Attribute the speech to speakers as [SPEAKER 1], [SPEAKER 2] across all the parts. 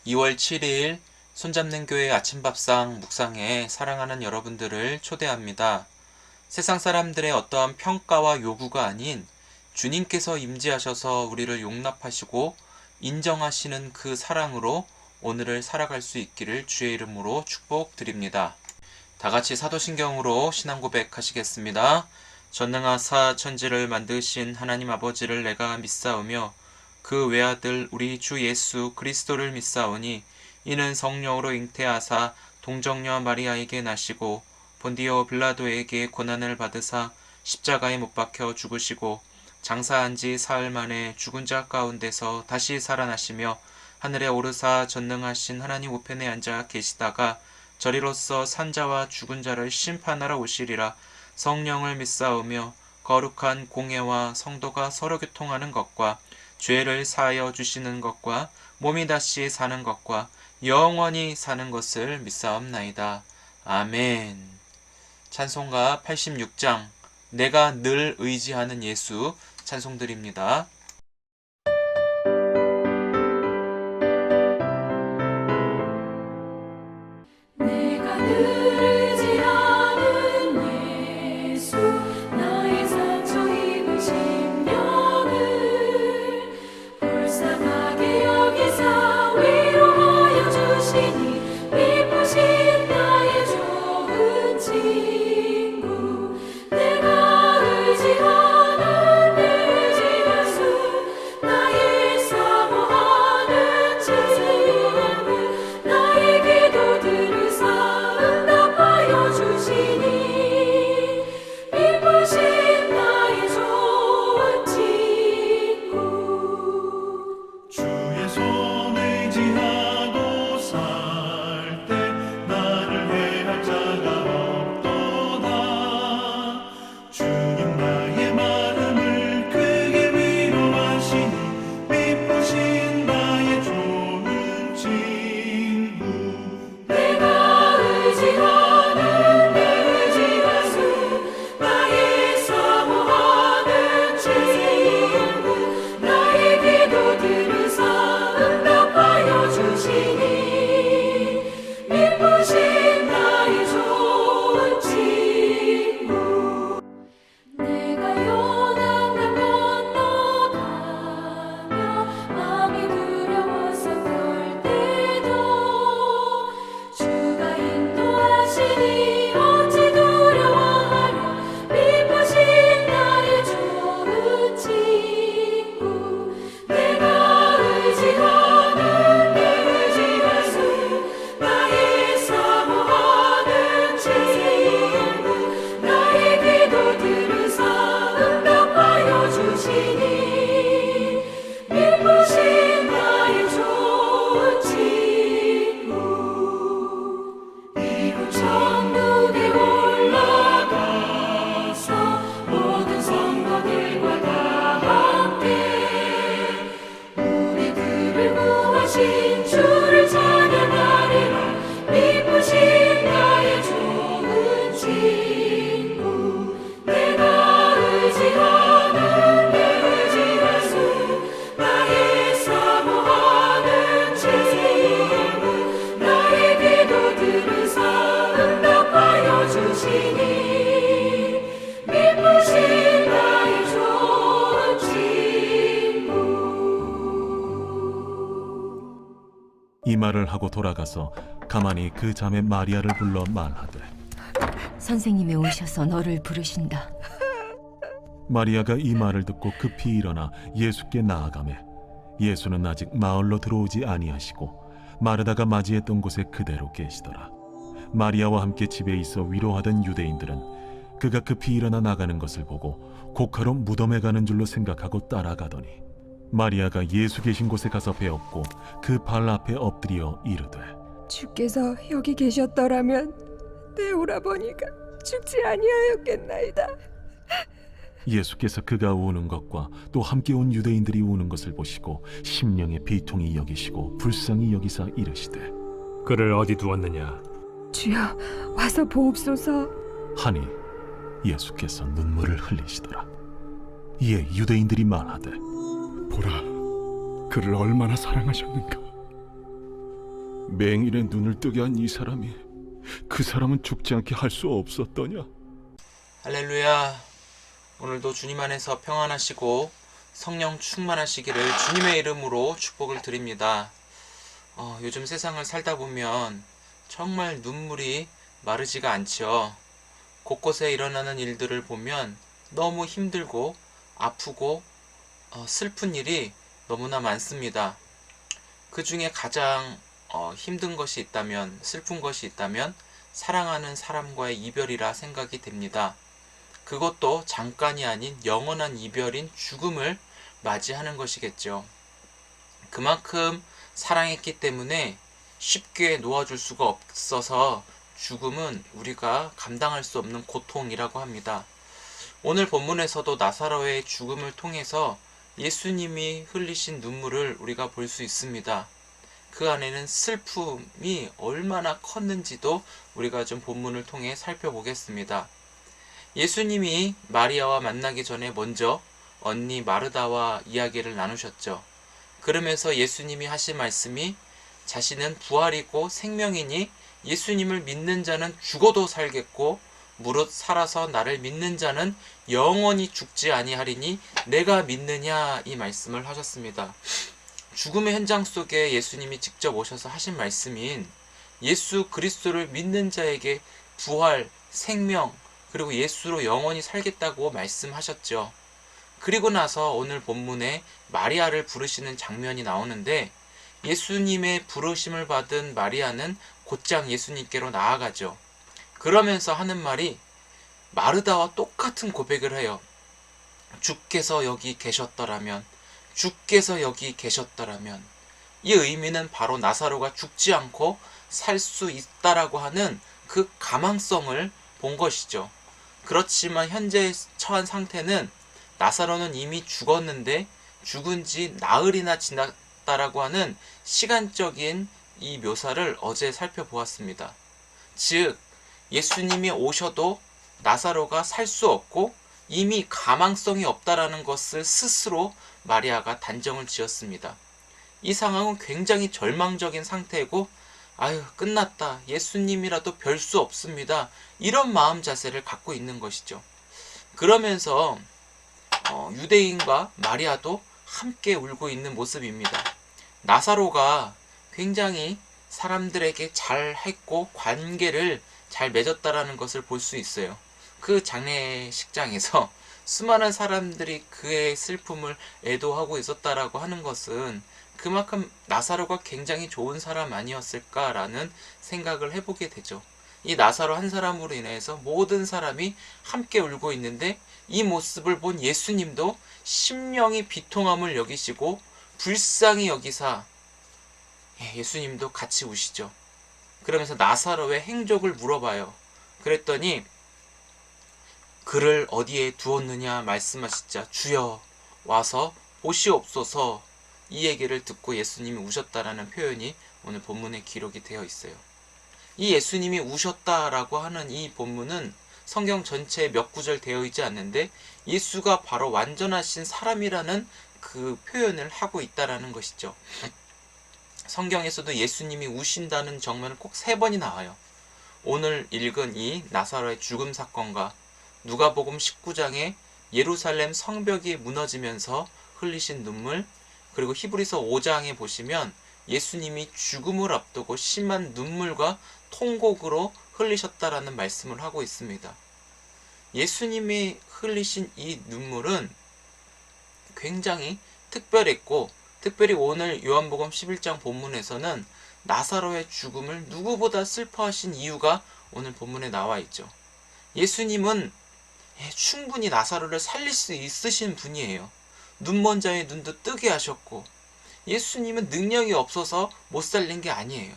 [SPEAKER 1] 2월 7일 손잡는 교회 아침밥상 묵상에 사랑하는 여러분들을 초대합니다. 세상 사람들의 어떠한 평가와 요구가 아닌 주님께서 임재하셔서 우리를 용납하시고 인정하시는 그 사랑으로 오늘을 살아갈 수 있기를 주의 이름으로 축복드립니다. 다같이 사도신경으로 신앙 고백하시겠습니다. 전능하사 천지를 만드신 하나님 아버지를 내가 믿사오며 그 외아들 우리 주 예수 그리스도를 믿사오니 이는 성령으로 잉태하사 동정녀 마리아에게 나시고 본디오 빌라도에게 고난을 받으사 십자가에 못 박혀 죽으시고 장사한 지 사흘 만에 죽은 자 가운데서 다시 살아나시며 하늘에 오르사 전능하신 하나님 우편에 앉아 계시다가 저리로서 산자와 죽은 자를 심판하러 오시리라. 성령을 믿사오며 거룩한 공예와 성도가 서로 교통하는 것과 죄를 사하여 주시는 것과 몸이 다시 사는 것과 영원히 사는 것을 믿사옵나이다. 아멘. 찬송가 86장 내가 늘 의지하는 예수 찬송드립니다.
[SPEAKER 2] 내가 늘 의지하는 예수 나의 상처 입은 심령을 불쌍하게 여기사 위로하여 주시니 기쁘신 나의 좋은 친구 내가 의지하는 내 의지하수 나의 사모하는 친구 나의 기도 들으사 응답하여 주시니 기쁘신 나의 좋은 친구
[SPEAKER 3] 주의 손 의지하고 살 때 나를 해할 자가 없도다. 주님 나의 마음을 크게 위로하시니 기쁘신 나의 좋은 친구
[SPEAKER 2] 내가 의지하는 내 의지하수 나의 사모하는 친구 나의 기도 들으사 응답하여 주시니 기쁘신 나의 좋은 친구 내가 요단강 건너가며 마음이 두려워서 떨 때도 주가 인도하시니 어찌 두려워하랴 기쁘신 나의 좋은 친구 내가 의지하는 내 의지하수 나의 사모하는 친구 나의 기도 들으사 응답하여 주시니 기쁘신 나의 좋은 친구 이곳 천국에 올라가서 모든 성도들과 다 함께 우리들을 구하신 주를 찬양하리라. 기쁘신 나의 좋은 친구 내가 의지하는 내 의지하수 나의 사모하는 친구 나의 기도 들으사 응답하여 주시니 기쁘신 나의 좋은 친구
[SPEAKER 4] 이 말을 하고 돌아가서 가만히 그 자매 마리아를 불러 말하되
[SPEAKER 5] 선생님이 오셔서 너를 부르신다.
[SPEAKER 4] 마리아가 이 말을 듣고 급히 일어나 예수께 나아가매 예수는 아직 마을로 들어오지 아니하시고 마르다가 맞이했던 곳에 그대로 계시더라. 마리아와 함께 집에 있어 위로하던 유대인들은 그가 급히 일어나 나가는 것을 보고 곡하러 무덤에 가는 줄로 생각하고 따라가더니 마리아가 예수 계신 곳에 가서 배웠고 그 발 앞에 엎드려 이르되
[SPEAKER 6] 주께서 여기 계셨더라면 내 오라버니가 죽지 아니하였겠나이다.
[SPEAKER 4] 예수께서 그가 우는 것과 또 함께 온 유대인들이 우는 것을 보시고 심령의 비통이 여기시고 불쌍히 여기사 이르시되
[SPEAKER 7] 그를 어디 두었느냐?
[SPEAKER 6] 주여 와서 보옵소서.
[SPEAKER 4] 하니 예수께서 눈물을 흘리시더라. 이에 유대인들이 말하되
[SPEAKER 8] 보라, 그를 얼마나 사랑하셨는가.
[SPEAKER 4] 맹인의 눈을 뜨게 한 이 사람이 그 사람은 죽지 않게 할 수 없었더냐?
[SPEAKER 1] 할렐루야. 오늘도 주님 안에서 평안하시고 성령 충만하시기를 주님의 이름으로 축복을 드립니다. 요즘 세상을 살다 보면 정말 눈물이 마르지가 않죠. 곳곳에 일어나는 일들을 보면 너무 힘들고 아프고 슬픈 일이 너무나 많습니다. 그 중에 가장 힘든 것이 있다면, 슬픈 것이 있다면 사랑하는 사람과의 이별이라 생각이 됩니다. 그것도 잠깐이 아닌 영원한 이별인 죽음을 맞이하는 것이겠죠. 그만큼 사랑했기 때문에 쉽게 놓아줄 수가 없어서 죽음은 우리가 감당할 수 없는 고통이라고 합니다. 오늘 본문에서도 나사로의 죽음을 통해서 예수님이 흘리신 눈물을 우리가 볼 수 있습니다. 그 안에는 슬픔이 얼마나 컸는지도 우리가 좀 본문을 통해 살펴보겠습니다. 예수님이 마리아와 만나기 전에 먼저 언니 마르다와 이야기를 나누셨죠. 그러면서 예수님이 하신 말씀이 자신은 부활이고 생명이니 예수님을 믿는 자는 죽어도 살겠고 무릇 살아서 나를 믿는 자는 영원히 죽지 아니하리니 내가 믿느냐, 이 말씀을 하셨습니다. 죽음의 현장 속에 예수님이 직접 오셔서 하신 말씀인 예수 그리스도를 믿는 자에게 부활, 생명, 그리고 예수로 영원히 살겠다고 말씀하셨죠. 그리고 나서 오늘 본문에 마리아를 부르시는 장면이 나오는데 예수님의 부르심을 받은 마리아는 곧장 예수님께로 나아가죠. 그러면서 하는 말이 마르다와 똑같은 고백을 해요. 주께서 여기 계셨더라면, 주께서 여기 계셨더라면. 이 의미는 바로 나사로가 죽지 않고 살 수 있다라고 하는 그 가망성을 본 것이죠. 그렇지만 현재 처한 상태는 나사로는 이미 죽었는데 죽은 지 나흘이나 지났다라고 하는 시간적인 이 묘사를 어제 살펴보았습니다. 즉 예수님이 오셔도 나사로가 살 수 없고 이미 가망성이 없다라는 것을 스스로 마리아가 단정을 지었습니다. 이 상황은 굉장히 절망적인 상태고 아유 끝났다, 예수님이라도 별 수 없습니다, 이런 마음 자세를 갖고 있는 것이죠. 그러면서 유대인과 마리아도 함께 울고 있는 모습입니다. 나사로가 굉장히 사람들에게 잘했고 관계를 잘 맺었다라는 것을 볼 수 있어요. 그 장례식장에서 수많은 사람들이 그의 슬픔을 애도하고 있었다라고 하는 것은 그만큼 나사로가 굉장히 좋은 사람 아니었을까라는 생각을 해보게 되죠. 이 나사로 한 사람으로 인해서 모든 사람이 함께 울고 있는데 이 모습을 본 예수님도 심령이 비통함을 여기시고 불쌍히 여기사 예수님도 같이 우시죠. 그러면서 나사로의 행적을 물어봐요. 그랬더니 그를 어디에 두었느냐 말씀하시자 주여 와서 보시옵소서, 이 얘기를 듣고 예수님이 우셨다라는 표현이 오늘 본문에 기록이 되어 있어요. 이 예수님이 우셨다라고 하는 이 본문은 성경 전체에 몇 구절 되어 있지 않는데 예수가 바로 완전하신 사람이라는 그 표현을 하고 있다라는 것이죠. 성경에서도 예수님이 우신다는 정면은 꼭 3번이 나와요. 오늘 읽은 이 나사로의 죽음 사건과 누가복음 19장에 예루살렘 성벽이 무너지면서 흘리신 눈물, 그리고 히브리서 5장에 보시면 예수님이 죽음을 앞두고 심한 눈물과 통곡으로 흘리셨다라는 말씀을 하고 있습니다. 예수님이 흘리신 이 눈물은 굉장히 특별했고, 특별히 오늘 요한복음 11장 본문에서는 나사로의 죽음을 누구보다 슬퍼하신 이유가 오늘 본문에 나와 있죠. 예수님은 충분히 나사로를 살릴 수 있으신 분이에요. 눈먼 자의 눈도 뜨게 하셨고 예수님은 능력이 없어서 못 살린 게 아니에요.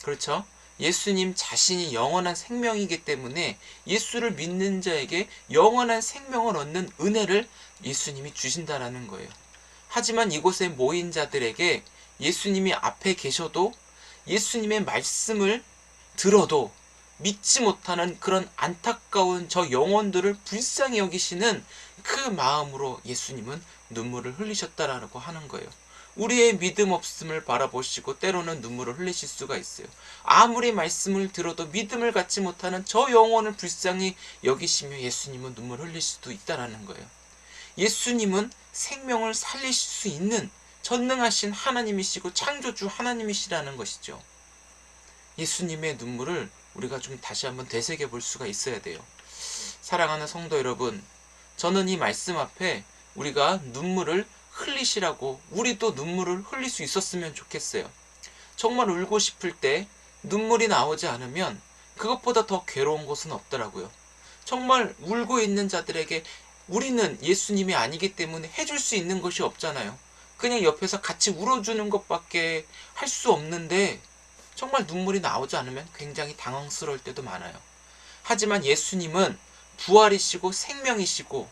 [SPEAKER 1] 그렇죠? 예수님 자신이 영원한 생명이기 때문에 예수를 믿는 자에게 영원한 생명을 얻는 은혜를 예수님이 주신다라는 거예요. 하지만 이곳에 모인 자들에게 예수님이 앞에 계셔도 예수님의 말씀을 들어도 믿지 못하는 그런 안타까운 저 영혼들을 불쌍히 여기시는 그 마음으로 예수님은 눈물을 흘리셨다라고 하는 거예요. 우리의 믿음 없음을 바라보시고 때로는 눈물을 흘리실 수가 있어요. 아무리 말씀을 들어도 믿음을 갖지 못하는 저 영혼을 불쌍히 여기시며 예수님은 눈물 흘릴 수도 있다라는 거예요. 예수님은 생명을 살리실 수 있는 전능하신 하나님이시고 창조주 하나님이시라는 것이죠. 예수님의 눈물을 우리가 좀 다시 한번 되새겨 볼 수가 있어야 돼요. 사랑하는 성도 여러분, 저는 이 말씀 앞에 우리가 눈물을 흘리시라고 우리도 눈물을 흘릴 수 있었으면 좋겠어요. 정말 울고 싶을 때 눈물이 나오지 않으면 그것보다 더 괴로운 것은 없더라고요. 정말 울고 있는 자들에게 우리는 예수님이 아니기 때문에 해줄 수 있는 것이 없잖아요. 그냥 옆에서 같이 울어주는 것밖에 할 수 없는데 정말 눈물이 나오지 않으면 굉장히 당황스러울 때도 많아요. 하지만 예수님은 부활이시고 생명이시고,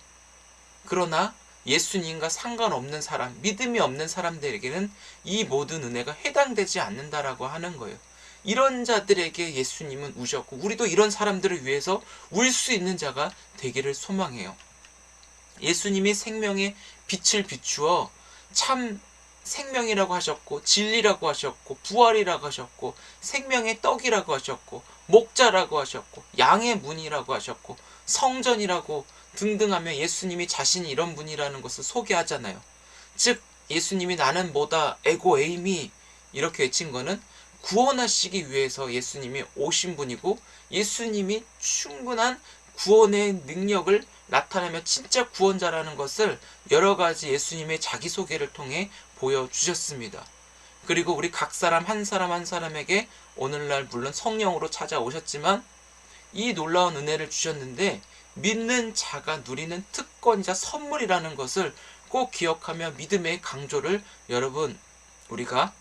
[SPEAKER 1] 그러나 예수님과 상관없는 사람, 믿음이 없는 사람들에게는 이 모든 은혜가 해당되지 않는다라고 하는 거예요. 이런 자들에게 예수님은 우셨고 우리도 이런 사람들을 위해서 울 수 있는 자가 되기를 소망해요. 예수님이 생명의 빛을 비추어 참 생명이라고 하셨고 진리라고 하셨고 부활이라고 하셨고 생명의 떡이라고 하셨고 목자라고 하셨고 양의 문이라고 하셨고 성전이라고 등등하며 예수님이 자신이 이런 분이라는 것을 소개하잖아요. 즉 예수님이 나는 뭐다 에고 에이미 이렇게 외친 거는 구원하시기 위해서 예수님이 오신 분이고 예수님이 충분한 구원의 능력을 나타내며 진짜 구원자라는 것을 여러 가지 예수님의 자기소개를 통해 보여주셨습니다. 그리고 우리 각 사람 한 사람에게 오늘날 물론 성령으로 찾아오셨지만 이 놀라운 은혜를 주셨는데 믿는 자가 누리는 특권이자 선물이라는 것을 꼭 기억하며 믿음의 강조를 여러분 우리가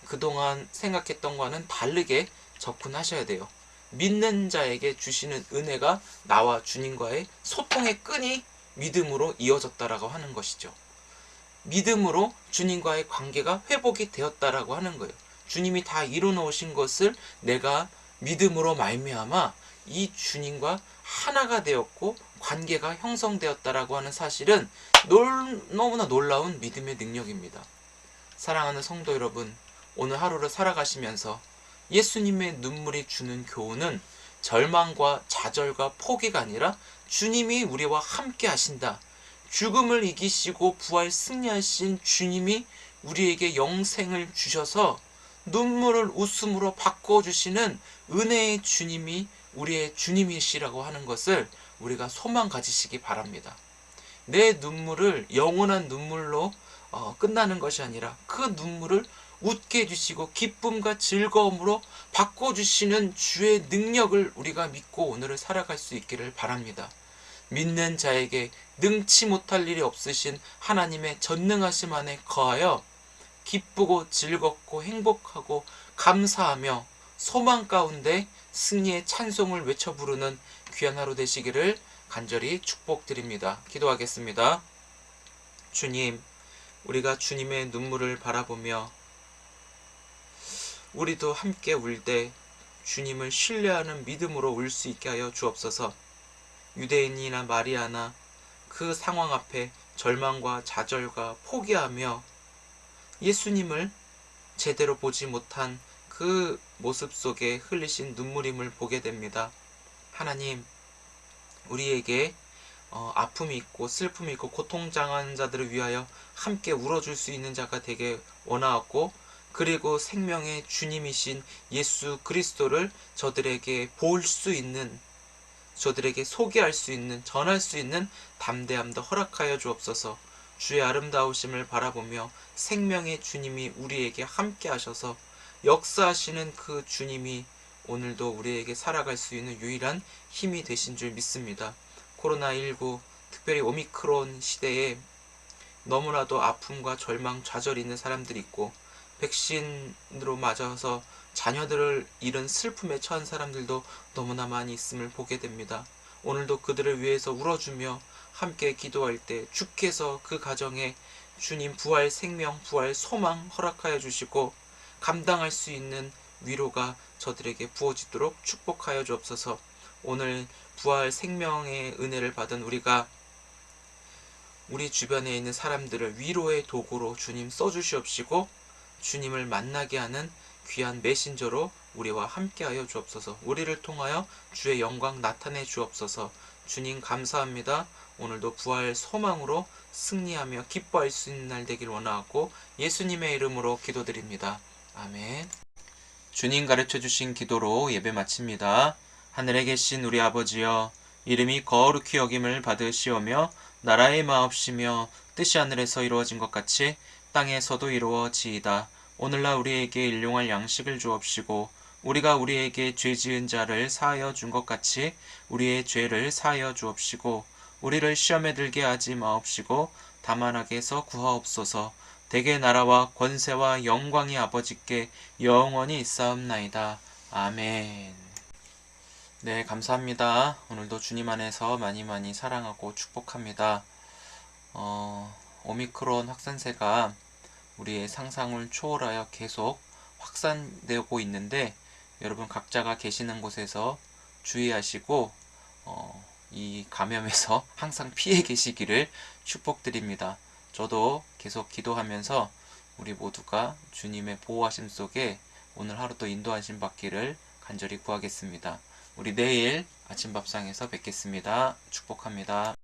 [SPEAKER 1] 그동안 생각했던 것과는 다르게 접근하셔야 돼요. 믿는 자에게 주시는 은혜가 나와 주님과의 소통의 끈이 믿음으로 이어졌다라고 하는 것이죠. 믿음으로 주님과의 관계가 회복이 되었다라고 하는 거예요. 주님이 다 이루어놓으신 것을 내가 믿음으로 말미암아 이 주님과 하나가 되었고 관계가 형성되었다라고 하는 사실은 너무나 놀라운 믿음의 능력입니다. 사랑하는 성도 여러분, 오늘 하루를 살아가시면서 예수님의 눈물이 주는 교훈은 절망과 좌절과 포기가 아니라 주님이 우리와 함께 하신다. 죽음을 이기시고 부활 승리하신 주님이 우리에게 영생을 주셔서 눈물을 웃음으로 바꿔주시는 은혜의 주님이 우리의 주님이시라고 하는 것을 우리가 소망 가지시기 바랍니다. 내 눈물을 영원한 눈물로 끝나는 것이 아니라 그 눈물을 웃게 해주시고 기쁨과 즐거움으로 바꿔주시는 주의 능력을 우리가 믿고 오늘을 살아갈 수 있기를 바랍니다. 믿는 자에게 능치 못할 일이 없으신 하나님의 전능하심 안에 거하여 기쁘고 즐겁고 행복하고 감사하며 소망 가운데 승리의 찬송을 외쳐 부르는 귀한 하루 되시기를 간절히 축복드립니다. 기도하겠습니다. 주님, 우리가 주님의 눈물을 바라보며 우리도 함께 울 때 주님을 신뢰하는 믿음으로 울 수 있게 하여 주옵소서. 유대인이나 마리아나 그 상황 앞에 절망과 좌절과 포기하며 예수님을 제대로 보지 못한 그 모습 속에 흘리신 눈물임을 보게 됩니다. 하나님, 우리에게 아픔이 있고 슬픔이 있고 고통당한 자들을 위하여 함께 울어줄 수 있는 자가 되게 원하옵고, 그리고 생명의 주님이신 예수 그리스도를 저들에게 볼 수 있는, 저들에게 소개할 수 있는, 전할 수 있는 담대함도 허락하여 주옵소서. 주의 아름다우심을 바라보며 생명의 주님이 우리에게 함께 하셔서 역사하시는 그 주님이 오늘도 우리에게 살아갈 수 있는 유일한 힘이 되신 줄 믿습니다. 코로나19, 특별히 오미크론 시대에 너무나도 아픔과 절망, 좌절이 있는 사람들이 있고, 백신으로 맞아서 자녀들을 잃은 슬픔에 처한 사람들도 너무나 많이 있음을 보게 됩니다. 오늘도 그들을 위해서 울어주며 함께 기도할 때 주께서 그 가정에 주님 부활 생명, 부활 소망 허락하여 주시고 감당할 수 있는 위로가 저들에게 부어지도록 축복하여 주옵소서. 오늘 부활 생명의 은혜를 받은 우리가 우리 주변에 있는 사람들을 위로의 도구로 주님 써주시옵시고 주님을 만나게 하는 귀한 메신저로 우리와 함께하여 주옵소서. 우리를 통하여 주의 영광 나타내 주옵소서. 주님 감사합니다. 오늘도 부활 소망으로 승리하며 기뻐할 수 있는 날 되길 원하고 예수님의 이름으로 기도드립니다. 아멘. 주님 가르쳐 주신 기도로 예배 마칩니다. 하늘에 계신 우리 아버지여, 이름이 거룩히 여김을 받으시오며 나라의 마옵시며 뜻이 하늘에서 이루어진 것 같이 땅에서도 이루어지이다. 오늘날 우리에게 일용할 양식을 주옵시고 우리가 우리에게 죄 지은 자를 사하여 준 것 같이 우리의 죄를 사하여 주옵시고 우리를 시험에 들게 하지 마옵시고 다만 악에서 구하옵소서. 대개 나라와 권세와 영광이 아버지께 영원히 있사옵나이다. 아멘. 네, 감사합니다. 오늘도 주님 안에서 많이 사랑하고 축복합니다. 오미크론 확산세가 우리의 상상을 초월하여 계속 확산되고 있는데 여러분 각자가 계시는 곳에서 주의하시고 이 감염에서 항상 피해 계시기를 축복드립니다. 저도 계속 기도하면서 우리 모두가 주님의 보호하심 속에 오늘 하루도 인도하심 받기를 간절히 구하겠습니다. 우리 내일 아침밥상에서 뵙겠습니다. 축복합니다.